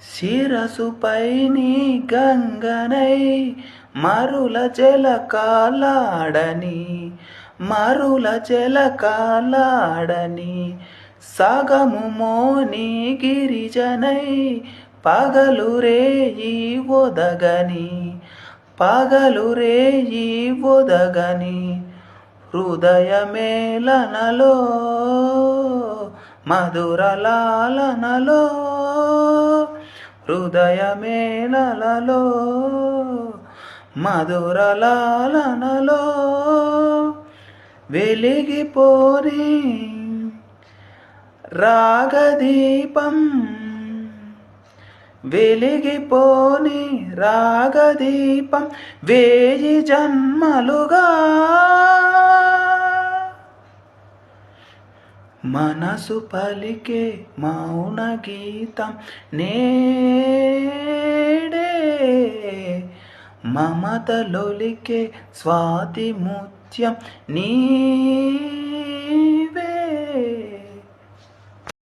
శిరసుపై నీ గంగనై మరుల జలకాలాడని మరుల జలకాలాడని సగము మోని గిరిజనై పగలు రేయి ఒదగని పగలు రేయి ఒదగని హృదయమేళనలో మధురలాలనలో హృదయమేళనలో మధురలాలనలో వెలిగిపోని రాగదీపం వెలిగిపోని రాగదీపం వేయి జన్మలుగా మనసు పలికే మౌన గీతం నేడే మమతలొలికే స్వాతి ముత్యం నీడే